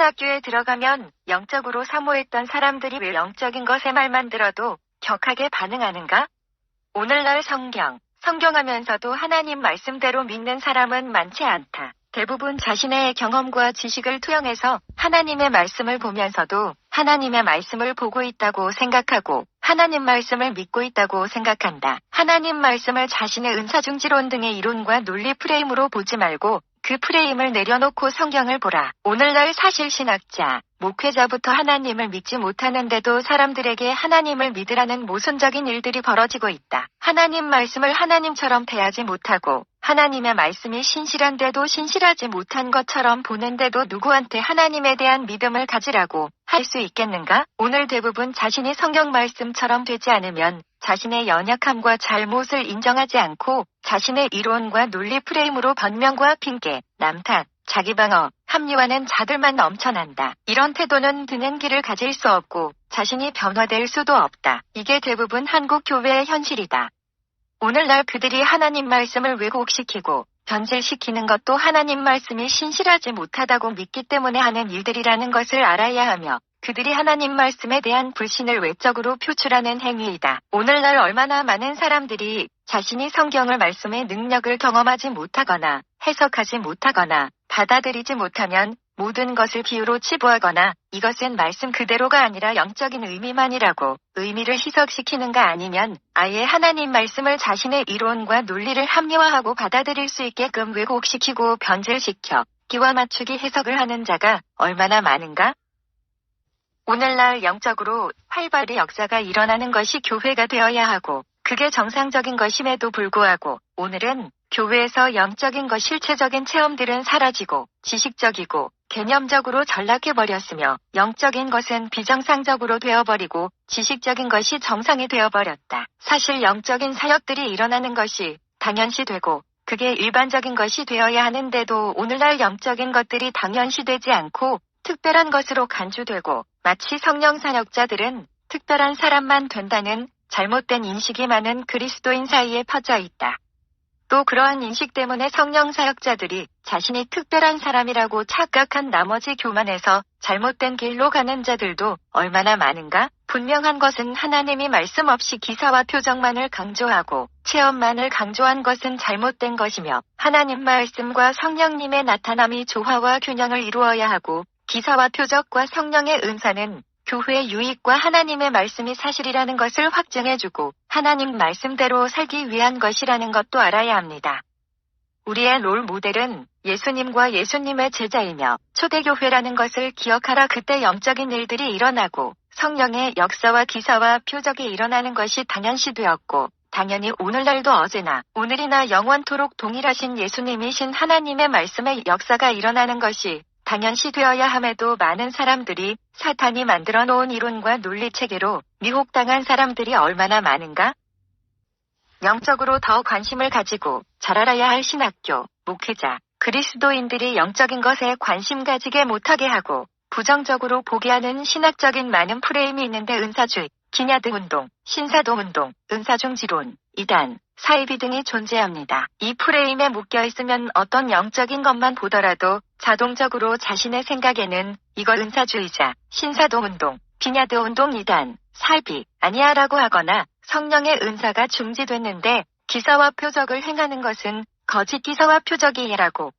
신학교에 들어가면 영적으로 사모했던 사람들이 왜 영적인 것에 말만 들어도 격하게 반응하는가? 오늘날 성경하면서도 하나님 말씀대로 믿는 사람은 많지 않다. 대부분 자신의 경험과 지식을 투영해서 하나님의 말씀을 보면서도 하나님의 말씀을 보고 있다고 생각하고 하나님 말씀을 믿고 있다고 생각한다. 하나님 말씀을 자신의 은사중지론 등의 이론과 논리 프레임으로 보지 말고 그 프레임을 내려놓고 성경을 보라. 오늘날 사실신학자, 목회자부터 하나님을 믿지 못하는데도 사람들에게 하나님을 믿으라는 모순적인 일들이 벌어지고 있다. 하나님 말씀을 하나님처럼 대하지 못하고 하나님의 말씀이 신실한데도 신실하지 못한 것처럼 보는데도 누구한테 하나님에 대한 믿음을 가지라고 할 수 있겠는가? 오늘 대부분 자신이 성경 말씀처럼 되지 않으면 자신의 연약함과 잘못을 인정하지 않고 자신의 이론과 논리 프레임으로 변명과 핑계, 남탓, 자기 방어, 합리화하는 자들만 넘쳐난다. 이런 태도는 드는 길을 가질 수 없고 자신이 변화될 수도 없다. 이게 대부분 한국 교회의 현실이다. 오늘날 그들이 하나님 말씀을 왜곡시키고 변질시키는 것도 하나님 말씀이 신실하지 못하다고 믿기 때문에 하는 일들이라는 것을 알아야 하며 그들이 하나님 말씀에 대한 불신을 외적으로 표출하는 행위이다. 오늘날 얼마나 많은 사람들이 자신이 성경을 말씀의 능력을 경험하지 못하거나 해석하지 못하거나 받아들이지 못하면 모든 것을 비유로 치부하거나 이것은 말씀 그대로가 아니라 영적인 의미만이라고 의미를 희석시키는가 아니면 아예 하나님 말씀을 자신의 이론과 논리를 합리화하고 받아들일 수 있게끔 왜곡시키고 변질시켜 끼와 맞추기 해석을 하는 자가 얼마나 많은가? 오늘날 영적으로 활발히 역사가 일어나는 것이 교회가 되어야 하고 그게 정상적인 것임에도 불구하고 오늘은 교회에서 영적인 것 실체적인 체험들은 사라지고 지식적이고 개념적으로 전락해버렸으며 영적인 것은 비정상적으로 되어버리고 지식적인 것이 정상이 되어버렸다. 사실 영적인 사역들이 일어나는 것이 당연시되고 그게 일반적인 것이 되어야 하는데도 오늘날 영적인 것들이 당연시되지 않고 특별한 것으로 간주되고 마치 성령 사역자들은 특별한 사람만 된다는 잘못된 인식이 많은 그리스도인 사이에 퍼져 있다. 또 그러한 인식 때문에 성령 사역자들이 자신이 특별한 사람이라고 착각한 나머지 교만해서 잘못된 길로 가는 자들도 얼마나 많은가? 분명한 것은 하나님이 말씀 없이 기사와 표적만을 강조하고 체험만을 강조한 것은 잘못된 것이며 하나님 말씀과 성령님의 나타남이 조화와 균형을 이루어야 하고 기사와 표적과 성령의 은사는 교회의 유익과 하나님의 말씀이 사실이라는 것을 확증해주고 하나님 말씀대로 살기 위한 것이라는 것도 알아야 합니다. 우리의 롤 모델은 예수님과 예수님의 제자이며 초대교회라는 것을 기억하라. 그때 영적인 일들이 일어나고 성령의 역사와 기사와 표적이 일어나는 것이 당연시되었고 당연히 오늘날도 어제나 오늘이나 영원토록 동일하신 예수님이신 하나님의 말씀의 역사가 일어나는 것이 당연시되어야 함에도 많은 사람들이 사탄이 만들어 놓은 이론과 논리체계로 미혹당한 사람들이 얼마나 많은가? 영적으로 더 관심을 가지고 잘 알아야 할 신학교, 목회자, 그리스도인들이 영적인 것에 관심 가지게 못하게 하고 부정적으로 보게 하는 신학적인 많은 프레임이 있는데 은사주의, 기냐드 운동, 신사도 운동, 은사중지론, 이단, 사이비 등이 존재합니다. 이 프레임에 묶여 있으면 어떤 영적인 것만 보더라도 자동적으로 자신의 생각에는 이거 은사주의자, 신사도 운동, 비냐드 운동 이단, 사이비 아니야라고 하거나 성령의 은사가 중지됐는데 기사와 표적을 행하는 것은 거짓 기사와 표적이라고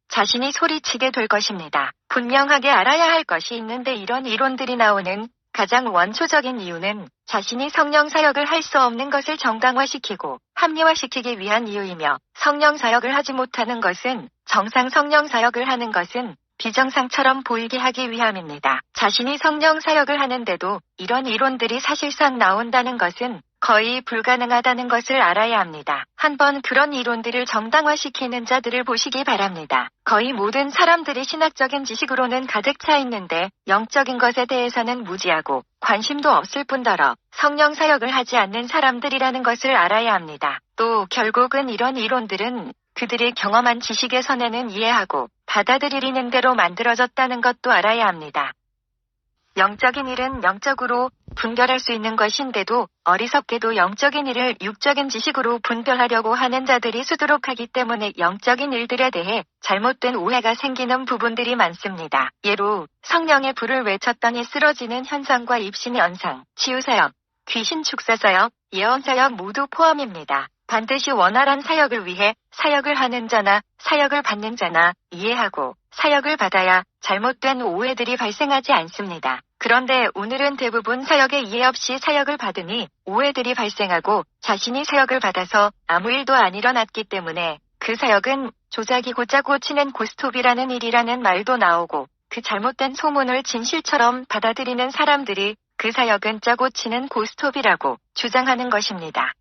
자신이 소리치게 될 것입니다. 분명하게 알아야 할 것이 있는데 이런 이론들이 나오는 가장 원초적인 이유는 자신이 성령 사역을 할 수 없는 것을 정당화시키고 합리화시키기 위한 이유이며 성령 사역을 하지 못하는 것은 정상 성령 사역을 하는 것은 비정상처럼 보이게 하기 위함입니다. 자신이 성령 사역을 하는데도 이런 이론들이 사실상 나온다는 것은 거의 불가능하다는 것을 알아야 합니다. 한번 그런 이론들을 정당화시키는 자들을 보시기 바랍니다. 거의 모든 사람들이 신학적인 지식으로는 가득 차 있는데 영적인 것에 대해서는 무지하고 관심도 없을 뿐더러 성령 사역을 하지 않는 사람들이라는 것을 알아야 합니다. 또 결국은 이런 이론들은 그들이 경험한 지식의 선에는 이해하고 받아들이는 대로 만들어졌다는 것도 알아야 합니다. 영적인 일은 영적으로 분별할 수 있는 것인데도 어리석게도 영적인 일을 육적인 지식으로 분별하려고 하는 자들이 수두룩하기 때문에 영적인 일들에 대해 잘못된 오해가 생기는 부분들이 많습니다. 예로 성령의 불을 외쳤더니 쓰러지는 현상과 입신 현상, 치유사역, 귀신 축사사역, 예언사역 모두 포함입니다. 반드시 원활한 사역을 위해 사역을 하는 자나 사역을 받는 자나 이해하고 사역을 받아야 잘못된 오해들이 발생하지 않습니다. 그런데 오늘은 대부분 사역에 이해 없이 사역을 받으니 오해들이 발생하고 자신이 사역을 받아서 아무 일도 안 일어났기 때문에 그 사역은 조작이 고짜 고치는 고스톱이라는 일이라는 말도 나오고 그 잘못된 소문을 진실처럼 받아들이는 사람들이 그 사역은 짜고 치는 고스톱이라고 주장하는 것입니다.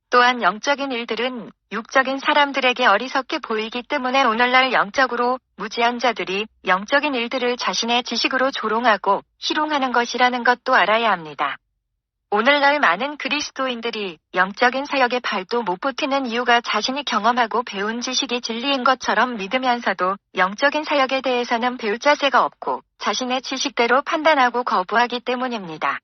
또한 영적인 일들은 육적인 사람들에게 어리석게 보이기 때문에 오늘날 영적으로 무지한 자들이 영적인 일들을 자신의 지식으로 조롱하고 희롱하는 것이라는 것도 알아야 합니다. 오늘날 많은 그리스도인들이 영적인 사역에 발도 못 붙이는 이유가 자신이 경험하고 배운 지식이 진리인 것처럼 믿으면서도 영적인 사역에 대해서는 배울 자세가 없고 자신의 지식대로 판단하고 거부하기 때문입니다.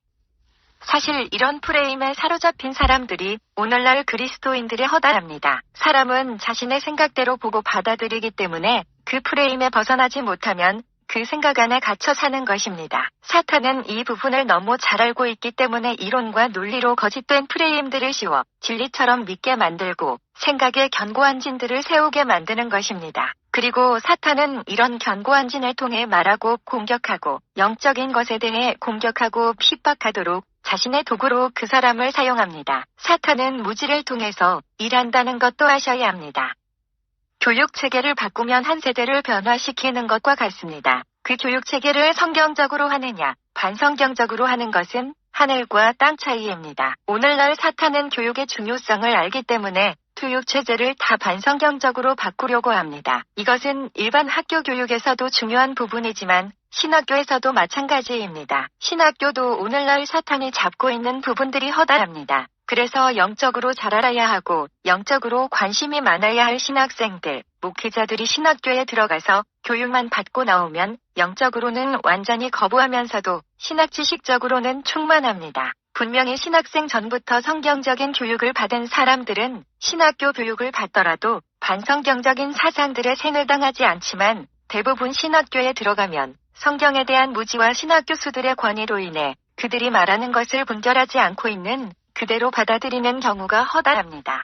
사실 이런 프레임에 사로잡힌 사람들이 오늘날 그리스도인들의 허다합니다. 사람은 자신의 생각대로 보고 받아들이기 때문에 그 프레임에 벗어나지 못하면 그 생각 안에 갇혀 사는 것입니다. 사탄은 이 부분을 너무 잘 알고 있기 때문에 이론과 논리로 거짓된 프레임들을 씌워 진리처럼 믿게 만들고 생각에 견고한 진들을 세우게 만드는 것입니다. 그리고 사탄은 이런 견고한 진을 통해 말하고 공격하고 영적인 것에 대해 공격하고 핍박하도록 자신의 도구로 그 사람을 사용합니다. 사탄은 무지를 통해서 일한다는 것도 아셔야 합니다. 교육 체계를 바꾸면 한 세대를 변화시키는 것과 같습니다. 그 교육 체계를 성경적으로 하느냐, 반성경적으로 하는 것은 하늘과 땅 차이입니다. 오늘날 사탄은 교육의 중요성을 알기 때문에 교육 체제를 다 반성경적으로 바꾸려고 합니다. 이것은 일반 학교 교육에서도 중요한 부분이지만 신학교에서도 마찬가지입니다. 신학교도 오늘날 사탄이 잡고 있는 부분들이 허다합니다. 그래서 영적으로 잘 알아야 하고 영적으로 관심이 많아야 할 신학생들, 목회자들이 신학교에 들어가서 교육만 받고 나오면 영적으로는 완전히 거부하면서도 신학 지식적으로는 충만합니다. 분명히 신학생 전부터 성경적인 교육을 받은 사람들은 신학교 교육을 받더라도 반성경적인 사상들에 생을당하지 않지만 대부분 신학교에 들어가면 성경에 대한 무지와 신학 교수들의 권위로 인해 그들이 말하는 것을 분별하지 않고 있는 그대로 받아들이는 경우가 허다합니다.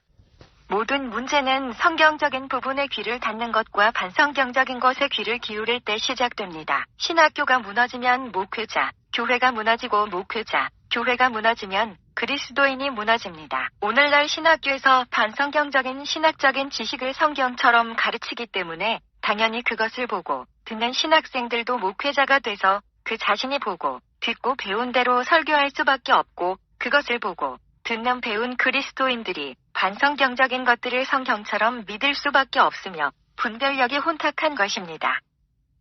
모든 문제는 성경적인 부분에 귀를 닫는 것과 반성경적인 것에 귀를 기울일 때 시작됩니다. 신학교가 무너지면 목회자, 교회가 무너지고 목회자, 교회가 무너지면 그리스도인이 무너집니다. 오늘날 신학교에서 반성경적인 신학적인 지식을 성경처럼 가르치기 때문에 당연히 그것을 보고 듣는 신학생들도 목회자가 돼서 그 자신이 보고 듣고 배운 대로 설교할 수밖에 없고 그것을 보고 듣는 배운 그리스도인들이 반성경적인 것들을 성경처럼 믿을 수밖에 없으며 분별력이 혼탁한 것입니다.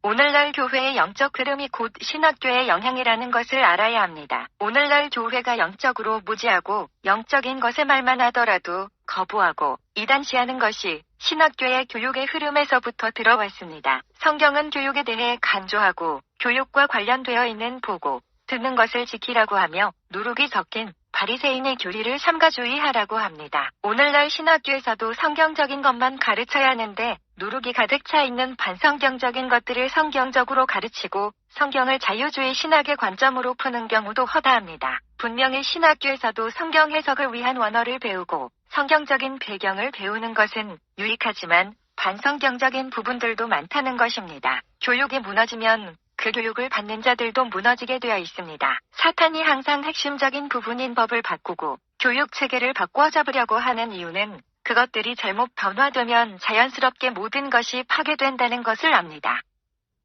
오늘날 교회의 영적 흐름이 곧 신학교의 영향이라는 것을 알아야 합니다. 오늘날 교회가 영적으로 무지하고 영적인 것에 말만 하더라도 거부하고 이단시하는 것이 신학교의 교육의 흐름에서부터 들어왔습니다. 성경은 교육에 대해 간조하고 교육과 관련되어 있는 보고 듣는 것을 지키라고 하며 누룩이 섞인 바리새인의 교리를 삼가주의하라고 합니다. 오늘날 신학교에서도 성경적인 것만 가르쳐야 하는데 누룩이 가득 차 있는 반성경적인 것들을 성경적으로 가르치고 성경을 자유주의 신학의 관점으로 푸는 경우도 허다합니다. 분명히 신학교에서도 성경 해석을 위한 원어를 배우고 성경적인 배경을 배우는 것은 유익하지만 반성경적인 부분들도 많다는 것입니다. 교육이 무너지면 그 교육을 받는 자들도 무너지게 되어 있습니다. 사탄이 항상 핵심적인 부분인 법을 바꾸고 교육 체계를 바꿔 잡으려고 하는 이유는 그것들이 잘못 변화되면 자연스럽게 모든 것이 파괴된다는 것을 압니다.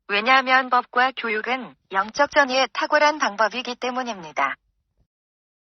왜냐하면 법과 교육은 영적 전이의 탁월한 방법이기 때문입니다.